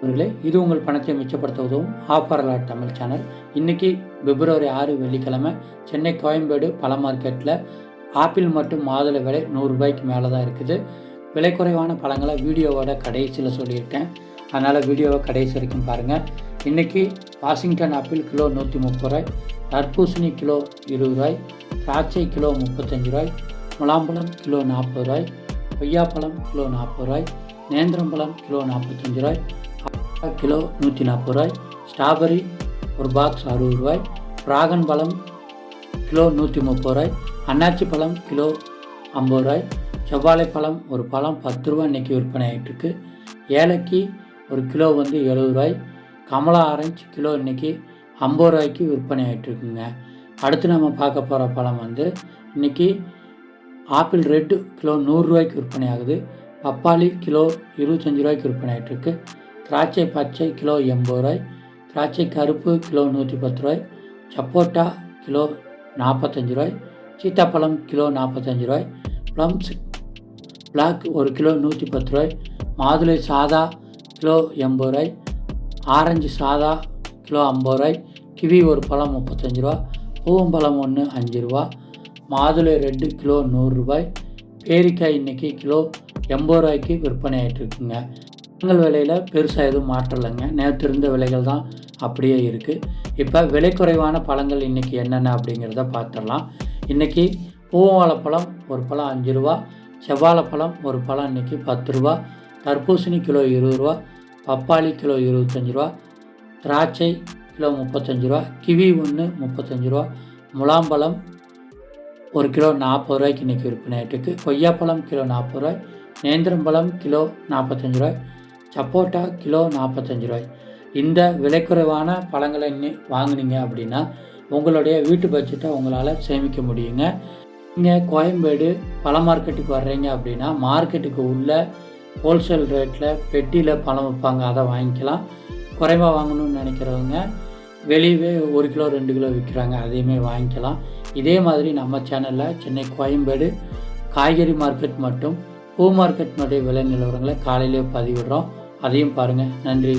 அவர்களே, இது உங்கள் பணத்தை மிச்சப்படுத்த உதவும் ஆஃபர் அலர்ட் தமிழ் சேனல். இன்றைக்கி பிப்ரவரி 6 வெள்ளிக்கிழமை சென்னை கோயம்பேடு பழ மார்க்கெட்டில் ஆப்பிள் மற்றும் மாதுளை விலை ரூ. 100க்கு மேலே தான் இருக்குது. விலை குறைவான பழங்களை வீடியோவோட கடைசியில் சொல்லியிருக்கேன், அதனால் வீடியோவை கடைசி வரைக்கும் பாருங்கள். இன்றைக்கி வாஷிங்டன் ஆப்பிள் கிலோ ரூ. 130, தர்பூசணி கிலோ ரூ. 20, திராட்சை கிலோ ரூ. 35, முலாம்பழம் கிலோ ரூ. 40, கொய்யாப்பழம் கிலோ ரூ. 40, நேந்திரம்பழம் கிலோ ரூ. 45, கிலோ ரூ. 140, ஸ்ட்ராபெரி ஒரு பாக்ஸ் ரூ. 60, டிராகன் பழம் கிலோ ரூ. 130, அன்னாச்சி பழம் கிலோ ரூ. 50, செவ்வாழை பழம் ஒரு பழம் ரூ. 10 இன்றைக்கி விற்பனை ஆகிட்டுருக்கு. ஏலக்கி ஒரு கிலோ ரூ. 70, கமலா ஆரஞ்சு கிலோ இன்றைக்கி ரூ. 50 விற்பனை ஆகிட்டுருக்குங்க. அடுத்து நம்ம பார்க்க போகிற பழம் இன்றைக்கி ஆப்பிள் ரெட்டு கிலோ ரூ. 100 விற்பனை ஆகுது. பப்பாளி கிலோ ரூ. 25 விற்பனை ஆகிட்டுருக்கு. திராட்சை பச்சை கிலோ ரூ. 80, திராட்சை கருப்பு கிலோ ரூ. 110, சப்போட்டா கிலோ ரூ. 45, சீத்தாப்பழம் கிலோ ரூ. 45, ப்ளம்ஸ் பிளாக் ஒரு கிலோ ரூ. 110, மாதுளை சாதா கிலோ ரூ. 80, ஆரஞ்சு சாதா கிலோ ரூ. 50, கிவி ஒரு பழம் ரூ. 35, பூவம்பழம் ஒன்று ரூ. 5, மாதுளை ரெட்டு கிலோ ரூ. 100, பேரிக்காய் இன்றைக்கி கிலோ ரூ. 80 விற்பனை ஆகிட்டுருக்குங்க. பழங்கள் விலையில் பெருசாக எதுவும் மாற்றம் இல்லைங்க, நேற்று இருந்த விலைகள் தான் அப்படியே இருக்குது. இப்போ விலை குறைவான பழங்கள் இன்றைக்கி என்னென்ன அப்படிங்கிறத பார்த்துடலாம். இன்றைக்கி பூவாழைப்பழம் ஒரு பழம் ரூ. 5, செவ்வாழைப்பழம் ஒரு பழம் இன்றைக்கி ரூ. 10, தர்பூசணி கிலோ ரூ. 20, பப்பாளி கிலோ ரூ. 25, திராட்சை கிலோ ரூ. 35, கிவி ஒன்று ரூ. 35, முலாம்பழம் ஒரு கிலோ ரூ. 40 இன்றைக்கி விற்பனை ஆகிட்டுருக்கு. கொய்யாப்பழம் கிலோ ரூ. 40, நேந்திரம்பழம் கிலோ ரூ. 45, சப்போட்டா கிலோ ரூ. 45. இந்த விலை குறைவான பழங்களை வாங்கினீங்க அப்படின்னா உங்களுடைய வீட்டு பட்ஜெட்டை உங்களால் சேமிக்க முடியுங்க. நீங்கள் கோயம்பேடு பழ மார்க்கெட்டுக்கு வர்றீங்க அப்படின்னா மார்க்கெட்டுக்கு உள்ள ஹோல்சேல் ரேட்டில் பெட்டியில் பழம் வைப்பாங்க, அதை வாங்கிக்கலாம். குறைவாக வாங்கணும்னு நினைக்கிறவங்க வெளியே 1 கிலோ 2 கிலோ விற்கிறாங்க, அதையுமே வாங்கிக்கலாம். இதே மாதிரி நம்ம சேனலில் சென்னை கோயம்பேடு காய்கறி மார்க்கெட் மற்றும் பூ மார்க்கெட்டினுடைய விலை நிலவரங்களை காலையிலே பதிவிடுறோம், அதையும் பாருங்கள். நன்றி.